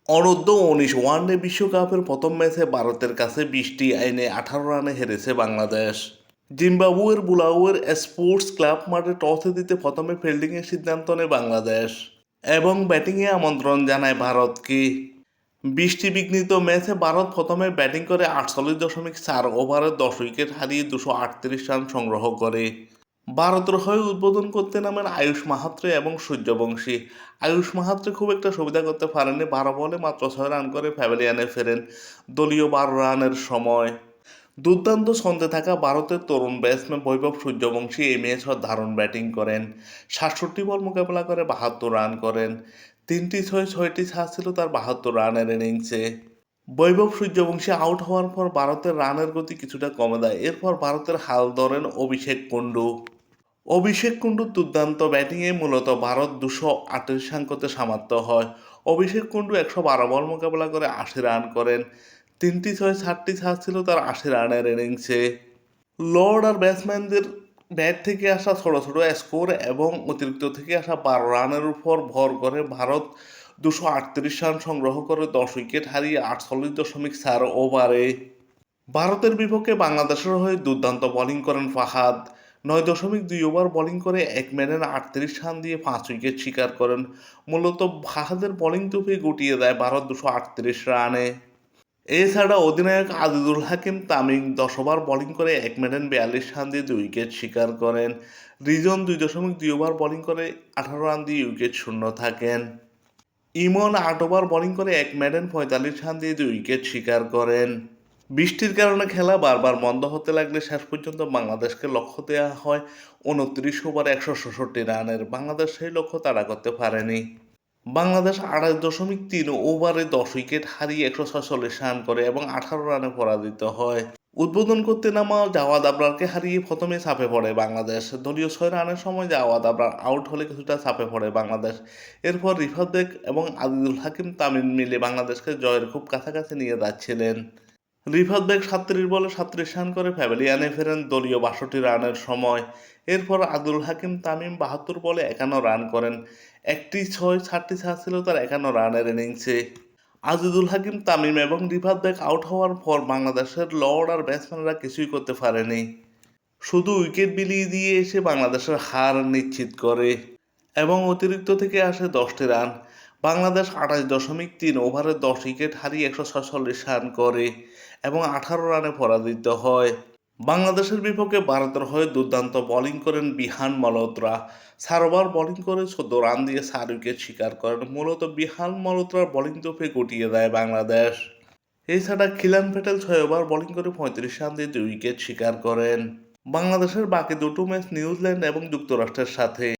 অনূর্ধ্ব-১৯ one day বিশ্বকাপের প্রথম ম্যাচে ভারতের কাছে ২০টি আইনে ১৮ রানে হেরেছে বাংলাদেশ। জিম্বাবুয়ের বুলাওয়ের স্পোর্টস ক্লাব মাঠে টসে জিতে প্রথমে ফিল্ডিংয়ের সিদ্ধান্ত নেয় বাংলাদেশ এবং ব্যাটিংয়ে আমন্ত্রণ জানায় ভারতকে। ২০টি বিঘ্নিত ম্যাচে ভারত প্রথমে ব্যাটিং করে ৪৮.৪ ওভারে ১০ উইকেট হারিয়ে ২৩৮ রান সংগ্রহ করে। ভারতের হয়ে উদ্বোধন করতে নামেন আয়ুষ মাহাত্রে এবং সূর্যবংশী। আয়ুষ মাহাত্রে খুব একটা সুবিধা করতে পারেননি, ১২ বলে মাত্র ৬ রান করে প্যাভিলিয়নে ফেরেন দলীয় ১২ রানের সময়। দুর্দান্ত ছন্দে থাকা ভারতের তরুণ ব্যাটসম্যান বৈভব সূর্যবংশী এই ম্যাচে দারুণ ব্যাটিং করেন। ৬৭ বল মোকাবেলা করে ৭২ রান করেন। ৩টি ছয় ৬টি ছাড় ছিল তার ৭২ রানের ইনিংসে। বৈভব সূর্যবংশী আউট হওয়ার পর ভারতের রানের গতি কিছুটা কমে দেয়। এরপর ভারতের হাল ধরেন অভিষেক কুন্ডু। অভিষেক কুন্ডুর দুর্দান্ত ব্যাটিংয়ে মূলত ভারত ২৩৮ রান করতে সামর্থ্য হয়। অভিষেক কুন্ডু ১১২ বল মোকাবেলা করে ৮০ রান করেন। ৩টি ছয় ৪টি ছাড় ছিল তার ৮০ রানের ইনিংসে। লর্ড আর ব্যাটসম্যানদের ব্যাট থেকে আসা ছোট ছোট স্কোর এবং অতিরিক্ত থেকে আসা ১২ রানের উপর ভর করে ভারত ২৩৮ রান সংগ্রহ করে ১০ উইকেট হারিয়ে ৪৮.৪ ওভারে। ভারতের বিপক্ষে বাংলাদেশের হয়ে দুর্দান্ত বোলিং করেন ফাহাদ। ৯.২ ওভার বোলিং করে এক ম্যানের ৩৮ রান দিয়ে ৫ উইকেট শিকার করেন। মূলত ফাহাদের বোলিং তুফে গুটিয়ে দেয় ভারত ২৩৮ রানে। এছাড়া অধিনায়ক আজিজুল হাকিম তামিম ১০ ওভার বোলিং করে এক ম্যানের ৪২ রান দিয়ে ২ উইকেট শিকার করেন। রিজন ২.২ ওভার বোলিং করে ১৮ রান দিয়ে উইকেট শূন্য থাকেন। ইমন ৮ ওভার বোলিং করে এক ম্যাডেন ৪৫ রান দিয়ে ২ উইকেট শিকার করেন। বৃষ্টির কারণে খেলা বারবার বন্ধ হতে লাগলে শেষ পর্যন্ত বাংলাদেশকে লক্ষ্য দেওয়া হয় ২৯ ওভার ১৬৬ রানের। বাংলাদেশ সেই লক্ষ্য তাড়া করতে পারেনি। বাংলাদেশ ২৮.৩ ওভারে ১০ উইকেট হারিয়ে ১৪৬ রান করে এবং ১৮ রানে পরাজিত হয়। উদ্বোধন করতে নামা জাওয়াদ আবরারকে হারিয়ে প্রথমে চাপে পড়ে বাংলাদেশ। দলীয় ৬ রানের সময় জাওয়াদ আবরার আউট হলে কিছুটা চাপে পড়ে বাংলাদেশ। এরপর রিফাত বেগ এবং আজিজুল হাকিম তামিম মিলে বাংলাদেশকে জয়ের খুব কাছাকাছি নিয়ে যাচ্ছিলেন। রিফাত বেগ ৩৭ বলে ৩৭ রান করে প্যাভিলিয়নে ফেরেন দলীয় ৬২ রানের সময়। এরপর আব্দুল হাকিম তামিম ৭২ বলে ৫১ রান করেন। একটি ছয় ৪টি ছাড় ছিল তার ৫১ রানের ইনিংসে। আজিজুল হাকিম তামিম এবং রিফাত বেগ আউট হওয়ার পর বাংলাদেশের লর্ড আর ব্যাটসম্যানরা কিছুই করতে পারেনি। শুধু উইকেট বিলিয়ে দিয়ে এসে বাংলাদেশের হার নিশ্চিত করে এবং অতিরিক্ত থেকে আসে ১০টি রান। বাংলাদেশ ২৮.৩ ওভারে ১০ উইকেট হারিয়ে ১৪৬ রান করে এবং ১৮ রানে পরাজিত হয়। বাংলাদেশের বিপক্ষে ভারতের হয়ে দুর্দান্ত বোলিং করেন বিহান মালহোত্রা। ৪ ওভার বোলিং করে ১৪ রান দিয়ে ৪ উইকেট শিকার করেন। মূলত বিহান মালহোত্রার বোলিং তোপে গুটিয়ে দেয় বাংলাদেশ। এছাড়া খিলান প্যাটেল ৬ ওভার বোলিং করে ৩৫ রান দিয়ে ২ উইকেট শিকার করেন। বাংলাদেশের বাকি দুটো ম্যাচ নিউজিল্যান্ড এবং যুক্তরাষ্ট্রের সাথে।